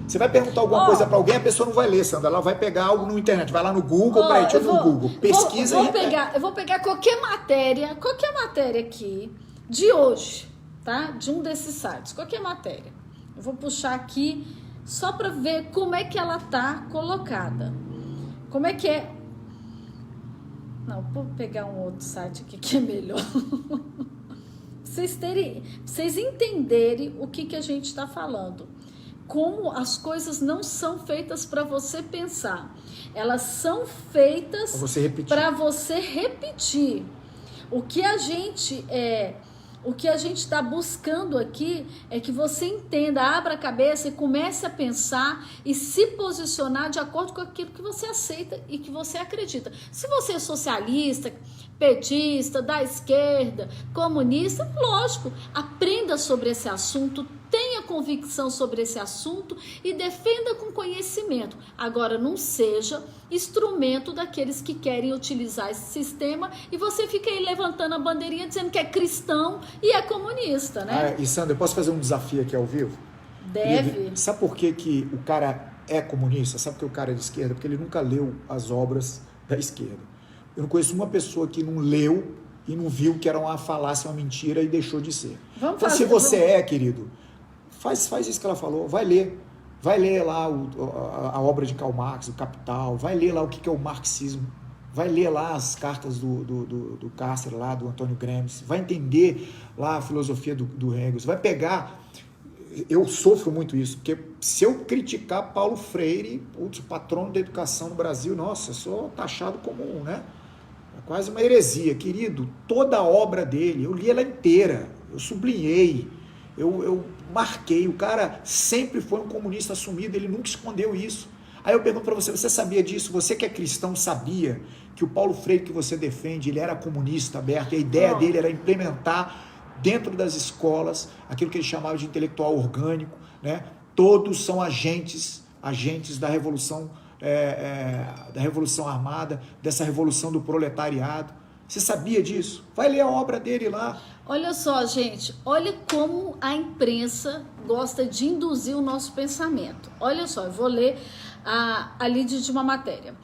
Você vai perguntar alguma coisa para alguém, a pessoa não vai ler, Sandra. Ela vai pegar algo na internet, vai lá no Google, deixa eu ver no Google. Pesquisa eu vou pegar qualquer matéria aqui de hoje, tá? De um desses sites, qualquer matéria. Eu vou puxar aqui só para ver como é que ela tá colocada. Como é que é? Não, vou pegar um outro site aqui que é melhor. Vocês entenderem o que a gente está falando. Como as coisas não são feitas para você pensar. Elas são feitas para você repetir. O que a gente está buscando aqui é que você entenda, abra a cabeça e comece a pensar e se posicionar de acordo com aquilo que você aceita e que você acredita. Se você é socialista, petista, da esquerda, comunista, lógico, aprenda sobre esse assunto, tenha convicção sobre esse assunto e defenda com conhecimento. Agora, não seja instrumento daqueles que querem utilizar esse sistema e você fica aí levantando a bandeirinha dizendo que é cristão e é comunista, né? E Sandra, eu posso fazer um desafio aqui ao vivo? Deve. Sabe por que o cara é comunista? Sabe por que o cara é de esquerda? Porque ele nunca leu as obras da esquerda. Eu não conheço uma pessoa que não leu e não viu que era uma falácia, uma mentira e deixou de ser. Vamos então, fazer, se você querido, faz isso que ela falou, vai ler lá a obra de Karl Marx, o Capital, vai ler lá o que é o marxismo, vai ler lá as cartas do Cássio, lá do Antônio Gramsci, vai entender lá a filosofia do Engels, vai pegar... Eu sofro muito isso, porque se eu criticar Paulo Freire, o patrono da educação no Brasil, nossa, eu sou taxado como é quase uma heresia. Querido, toda a obra dele, eu li ela inteira, eu sublinhei, eu marquei. O cara sempre foi um comunista assumido, ele nunca escondeu isso. Aí eu pergunto para você, você sabia disso? Você que é cristão sabia que o Paulo Freire que você defende, ele era comunista aberto, e a ideia dele era implementar dentro das escolas aquilo que ele chamava de intelectual orgânico, né? Todos são agentes da revolução, da revolução armada, dessa revolução do proletariado. Você sabia disso? Vai ler a obra dele lá. Olha só, gente, olha como a imprensa gosta de induzir o nosso pensamento. Olha só, eu vou ler a lead de uma matéria.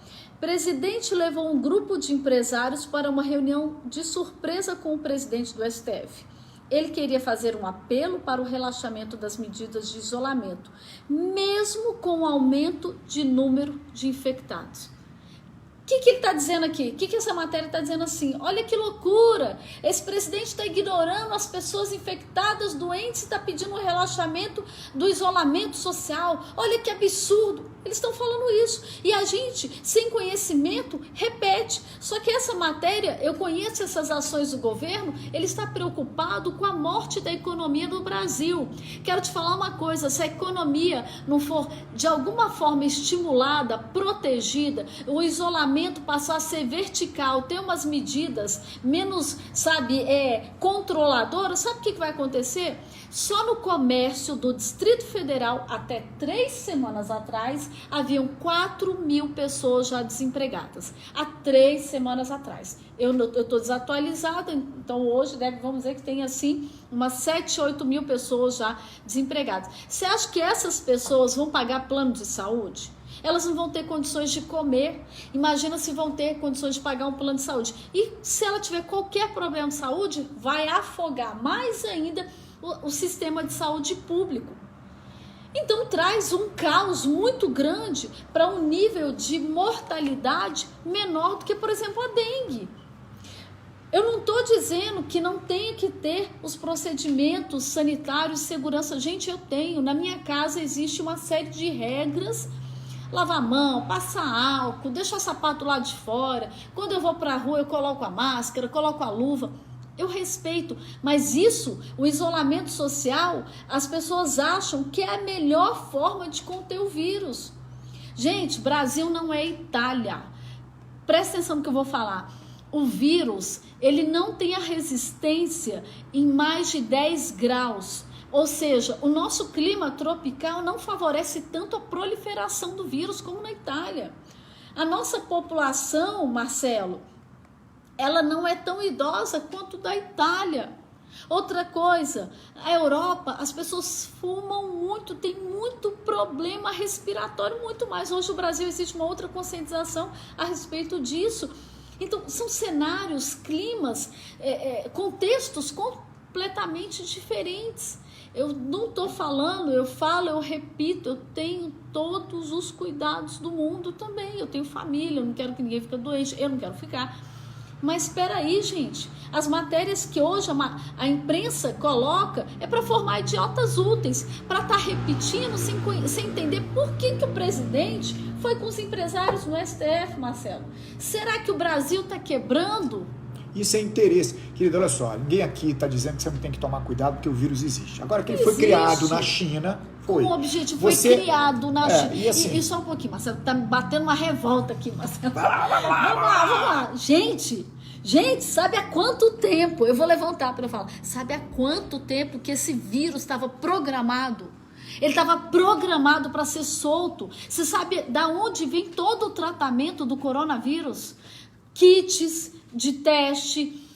Presidente levou um grupo de empresários para uma reunião de surpresa com o presidente do STF. Ele queria fazer um apelo para o relaxamento das medidas de isolamento, mesmo com o aumento de número de infectados. O que ele está dizendo aqui? O que essa matéria está dizendo assim? Olha que loucura! Esse presidente está ignorando as pessoas infectadas, doentes, e está pedindo um relaxamento do isolamento social. Olha que absurdo! Eles estão falando isso. E a gente, sem conhecimento, repete. Só que essa matéria, eu conheço essas ações do governo, ele está preocupado com a morte da economia no Brasil. Quero te falar uma coisa, se a economia não for de alguma forma estimulada, protegida, o isolamento passar a ser vertical, ter umas medidas menos, controladoras, sabe o que vai acontecer? Só no comércio do Distrito Federal, até 3 semanas atrás, haviam 4.000 pessoas já desempregadas. Há 3 semanas atrás. Eu estou desatualizada, então hoje vamos dizer que tem assim umas 7, 8 mil pessoas já desempregadas. Você acha que essas pessoas vão pagar plano de saúde? Elas não vão ter condições de comer. Imagina se vão ter condições de pagar um plano de saúde. E se ela tiver qualquer problema de saúde, vai afogar mais ainda o sistema de saúde público. Então traz um caos muito grande para um nível de mortalidade menor do que, por exemplo, a dengue. Eu não estou dizendo que não tenha que ter os procedimentos sanitários de segurança. Gente, eu tenho. Na minha casa existe uma série de regras. Lavar a mão, passar álcool, deixar o sapato lá de fora. Quando eu vou para a rua, eu coloco a máscara, coloco a luva. Eu respeito, mas isso, o isolamento social, as pessoas acham que é a melhor forma de conter o vírus. Gente, Brasil não é Itália. Presta atenção no que eu vou falar. O vírus, ele não tem a resistência em mais de 10 graus. Ou seja, o nosso clima tropical não favorece tanto a proliferação do vírus como na Itália. A nossa população, Marcelo, ela não é tão idosa quanto da Itália. Outra coisa, a Europa, as pessoas fumam muito, tem muito problema respiratório, muito mais. Hoje no Brasil existe uma outra conscientização a respeito disso. Então, são cenários, climas, contextos completamente diferentes. Eu não estou falando, eu falo, eu repito, eu tenho todos os cuidados do mundo também. Eu tenho família, eu não quero que ninguém fique doente, eu não quero ficar. Mas espera aí, gente, as matérias que hoje a imprensa coloca é para formar idiotas úteis, para estar repetindo sem entender por que o presidente foi com os empresários no STF, Marcelo. Será que o Brasil está quebrando? Isso é interesse. Querido, olha só, ninguém aqui está dizendo que você não tem que tomar cuidado porque o vírus existe. Agora, que ele foi criado na China, foi. O objetivo foi criado na China. E assim, e só um pouquinho, Marcelo, tá me batendo uma revolta aqui, Marcelo. Vamos lá. Gente, sabe há quanto tempo, eu vou levantar para falar, sabe há quanto tempo que esse vírus estava programado? Ele estava programado para ser solto. Você sabe da onde vem todo o tratamento do coronavírus? Kits de teste,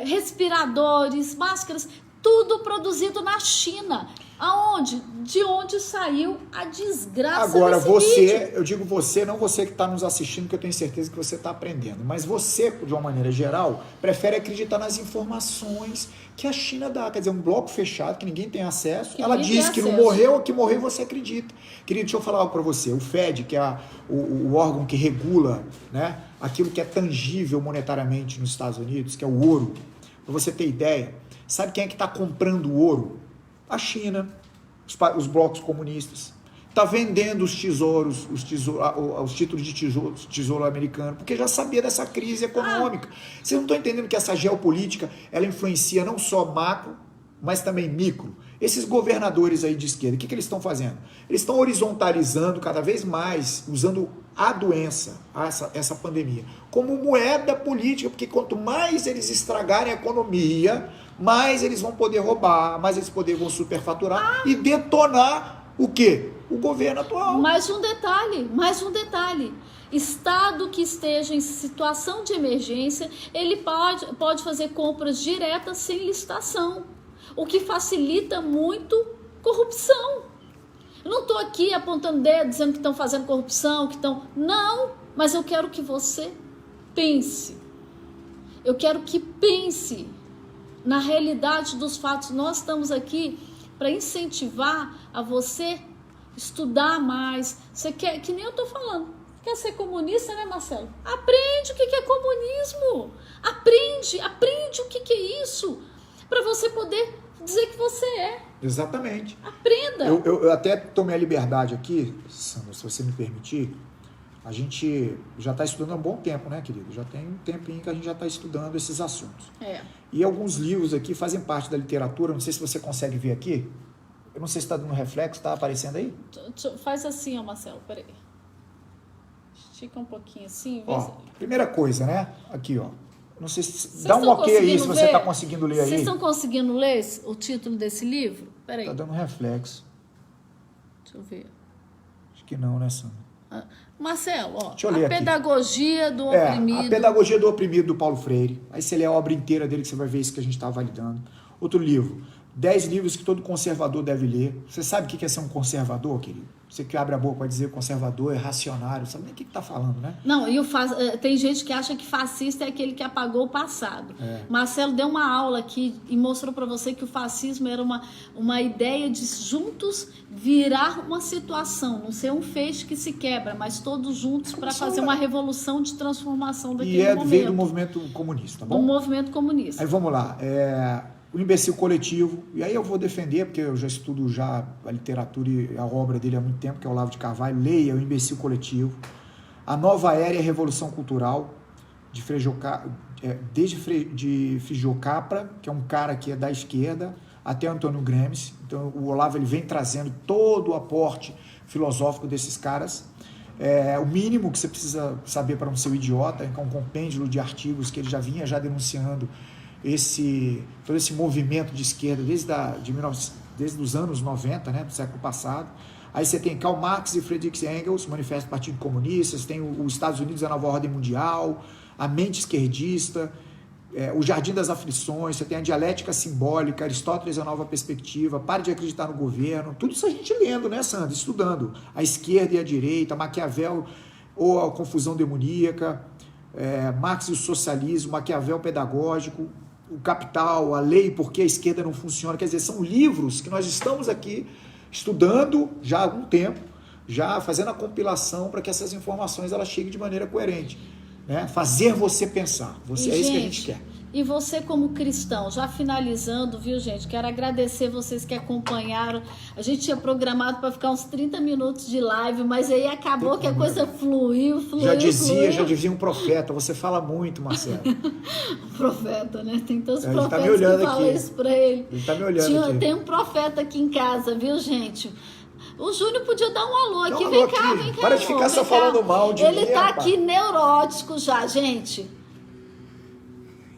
respiradores, máscaras, tudo produzido na China. Aonde? De onde saiu a desgraça Agora, desse você, vídeo. eu digo você, não você que está nos assistindo, que eu tenho certeza que você está aprendendo, mas você, de uma maneira geral, prefere acreditar nas informações que a China dá, quer dizer, um bloco fechado, que ninguém tem acesso. Que Ela ninguém diz tem que não acesso. morreu, que morreu você acredita. Querido, deixa eu falar algo para você. O Fed, que é o órgão que regula, né, aquilo que é tangível monetariamente nos Estados Unidos, que é o ouro, para você ter ideia, sabe quem é que está comprando o ouro? A China, os blocos comunistas. Está vendendo os tesouros, os títulos de tesouro americano, porque já sabia dessa crise econômica. Vocês não estão entendendo que essa geopolítica, ela influencia não só macro, mas também micro. Esses governadores aí de esquerda, o que eles estão fazendo? Eles estão horizontalizando cada vez mais, usando a doença, essa pandemia, como moeda política, porque quanto mais eles estragarem a economia, mais eles vão poder roubar, mais eles vão superfaturar e detonar o quê? O governo atual. Mais um detalhe. Estado que esteja em situação de emergência, ele pode fazer compras diretas sem licitação, o que facilita muito corrupção. Eu não estou aqui apontando dedo, dizendo que estão fazendo corrupção, que estão... Não, mas eu quero que você pense. Eu quero que pense na realidade dos fatos. Nós estamos aqui para incentivar a você estudar mais. Você quer, que nem eu estou falando, quer ser comunista, né, Marcelo? Aprende o que é comunismo. Aprende o que é isso, para você poder dizer que você é. Exatamente. Aprenda. Eu até tomei a liberdade aqui, Sandra, se você me permitir. A gente já está estudando há um bom tempo, né, querido? Já tem um tempinho que a gente já está estudando esses assuntos. E alguns livros aqui fazem parte da literatura, não sei se você consegue ver aqui. Eu não sei se está dando reflexo, está aparecendo aí? Faz assim, ó, Marcelo, peraí. Estica um pouquinho assim. Ó, primeira coisa, né? Aqui, ó. Não sei se... Dá um ok aí se você está conseguindo ler aí. Vocês estão conseguindo ler o título desse livro? Peraí. Está dando reflexo. Deixa eu ver. Acho que não, né, Sandra? Marcelo, ó, deixa eu ler a pedagogia aqui. Do oprimido. A pedagogia do oprimido, do Paulo Freire. Aí você lê a obra inteira dele, que você vai ver isso que a gente está validando. Outro livro, 10 livros que todo conservador deve ler. Você sabe o que é ser um conservador, querido? Você que abre a boca para dizer conservador, é racionário, sabe nem o que está falando, né? Não, tem gente que acha que fascista é aquele que apagou o passado. Marcelo deu uma aula aqui e mostrou para você que o fascismo era uma ideia de juntos virar uma situação, não ser um feixe que se quebra, mas todos juntos para fazer uma revolução de transformação daquele momento. E veio do movimento comunista, tá bom? Do movimento comunista. Aí vamos lá, o imbecil coletivo, e aí eu vou defender, porque eu já estudo já a literatura e a obra dele há muito tempo, que é o Olavo de Carvalho. Leia o imbecil coletivo. A nova era e a revolução cultural, de Frijo Capra, que é um cara que é da esquerda, até Antônio Gramsci. Então o Olavo ele vem trazendo todo o aporte filosófico desses caras. O mínimo que você precisa saber para não ser um idiota, é um compêndio de artigos que ele já vinha denunciando todo esse movimento de esquerda desde os anos 90, né, do século passado. Aí você tem Karl Marx e Friedrich Engels, Manifesto do Partido Comunista, você tem os Estados Unidos, a Nova Ordem Mundial, a mente esquerdista, o Jardim das Aflições, você tem a dialética simbólica, Aristóteles, a nova perspectiva, Pare de Acreditar no Governo, tudo isso a gente lendo, né, Sandra? Estudando. A esquerda e a direita, Maquiavel ou a confusão demoníaca, Marx e o socialismo, Maquiavel pedagógico, o Capital, a Lei, Por que a Esquerda Não Funciona. Quer dizer, são livros que nós estamos aqui estudando já há algum tempo, já fazendo a compilação para que essas informações elas cheguem de maneira coerente, né? Fazer você pensar. É isso que a gente quer. E você como cristão, já finalizando, viu, gente? Quero agradecer vocês que acompanharam. A gente tinha programado para ficar uns 30 minutos de live, mas aí acabou que a coisa fluiu. Já dizia um profeta, você fala muito, Marcelo. Profeta, né? Tem tantos profetas tá me olhando que falam isso para ele. Ele tá me olhando aqui. Tem um profeta aqui em casa, viu, gente? O Júnior podia dar um alô aqui. Vem cá. Para de ficar só falando mal de mim. Ele tá aqui neurótico já, gente.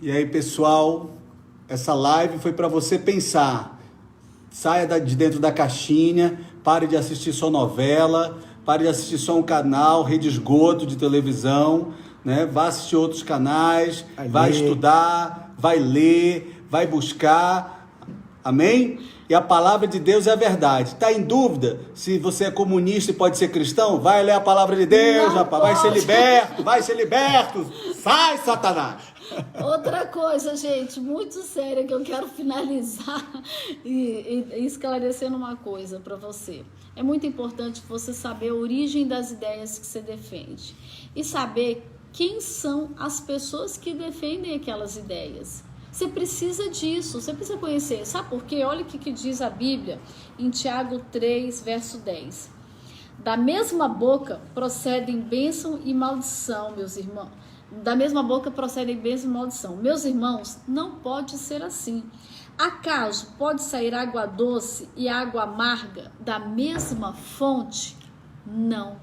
E aí, pessoal, essa live foi para você pensar. Saia de dentro da caixinha, pare de assistir só novela, pare de assistir só um canal, rede esgoto de televisão, né? Vá assistir outros canais, vai estudar, vai ler, vai buscar Amém? E a palavra de Deus é a verdade. Está em dúvida se você é comunista e pode ser cristão? Vai ler a palavra de Deus, Não rapaz. pode. Vai ser liberto, vai ser liberto. Sai, Satanás. Outra coisa, gente, muito séria, que eu quero finalizar e esclarecendo uma coisa para você. É muito importante você saber a origem das ideias que você defende e saber quem são as pessoas que defendem aquelas ideias. Você precisa disso, você precisa conhecer. Sabe por quê? Olha o que diz a Bíblia em Tiago 3, verso 10. Da mesma boca procedem bênção e maldição, meus irmãos. Da mesma boca procedem bênção e maldição. Meus irmãos, não pode ser assim. Acaso pode sair água doce e água amarga da mesma fonte? Não,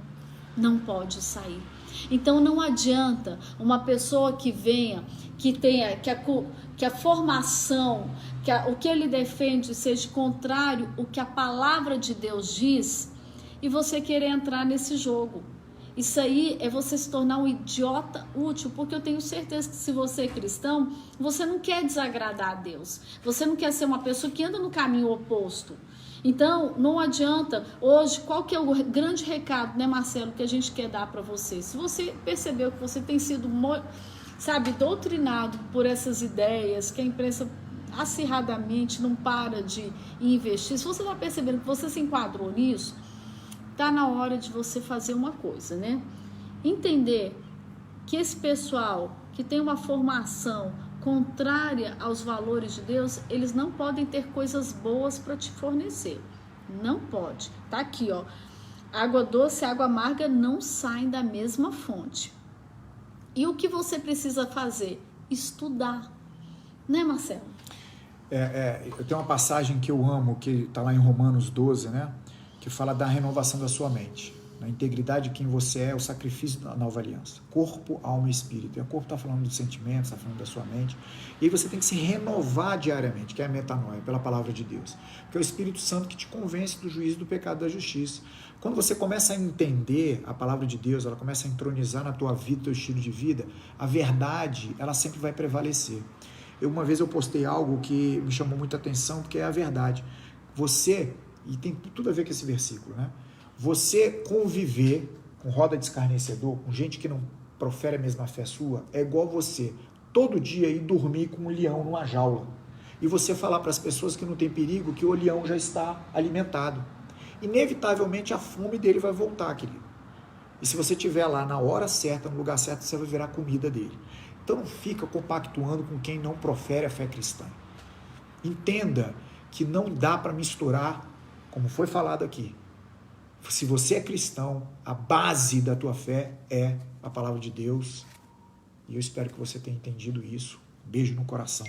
não pode sair. Então não adianta uma pessoa que venha, que tenha, que a formação, o que ele defende seja contrário ao que a palavra de Deus diz, e você querer entrar nesse jogo. Isso aí é você se tornar um idiota útil, porque eu tenho certeza que se você é cristão, você não quer desagradar a Deus. Você não quer ser uma pessoa que anda no caminho oposto. Então, não adianta. Hoje, qual que é o grande recado, né, Marcelo, que a gente quer dar para você? Se você percebeu que você tem sido, doutrinado por essas ideias, que a imprensa acirradamente não para de investir, se você está percebendo que você se enquadrou nisso, está na hora de você fazer uma coisa, né? Entender que esse pessoal que tem uma formação contrária aos valores de Deus, eles não podem ter coisas boas para te fornecer. Não pode. Tá aqui, ó. Água doce e água amarga não saem da mesma fonte. E o que você precisa fazer? Estudar. Né, Marcelo? Eu tenho uma passagem que eu amo, que está lá em Romanos 12, né? Que fala da renovação da sua mente, na integridade de quem você é, o sacrifício da nova aliança, corpo, alma e espírito. E o corpo está falando dos sentimentos, está falando da sua mente, e aí você tem que se renovar diariamente, que é a metanoia, pela palavra de Deus, que é o Espírito Santo que te convence do juízo, do pecado e da justiça. Quando você começa a entender a palavra de Deus, ela começa a entronizar na tua vida, teu estilo de vida, a verdade, ela sempre vai prevalecer. Uma vez eu postei algo que me chamou muita atenção, porque é a verdade. Você, e tem tudo a ver com esse versículo, né? Você conviver com roda de escarnecedor, com gente que não profere a mesma fé sua, é igual você todo dia ir dormir com um leão numa jaula. E você falar para as pessoas que não tem perigo que o leão já está alimentado. Inevitavelmente a fome dele vai voltar, querido. E se você estiver lá na hora certa, no lugar certo, você vai virar comida dele. Então não fica compactuando com quem não profere a fé cristã. Entenda que não dá para misturar, como foi falado aqui. Se você é cristão, a base da tua fé é a palavra de Deus. E eu espero que você tenha entendido isso. Beijo no coração.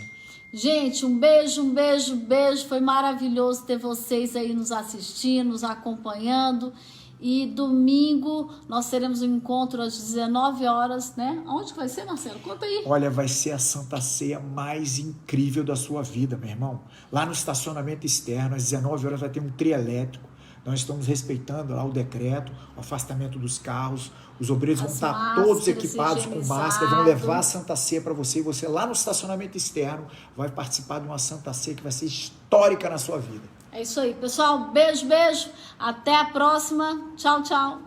Gente, um beijo, um beijo, um beijo. Foi maravilhoso ter vocês aí nos assistindo, nos acompanhando. E domingo nós teremos um encontro às 19 horas, né? Onde vai ser, Marcelo? Conta aí. Olha, vai ser a Santa Ceia mais incrível da sua vida, meu irmão. Lá no estacionamento externo, às 19 horas, vai ter um trio elétrico. Nós estamos respeitando lá o decreto, o afastamento dos carros. Os obreiros vão estar todos equipados com máscara, vão levar a Santa Ceia para você. E você lá no estacionamento externo vai participar de uma Santa Ceia que vai ser histórica na sua vida. É isso aí, pessoal. Beijo, beijo. Até a próxima. Tchau, tchau.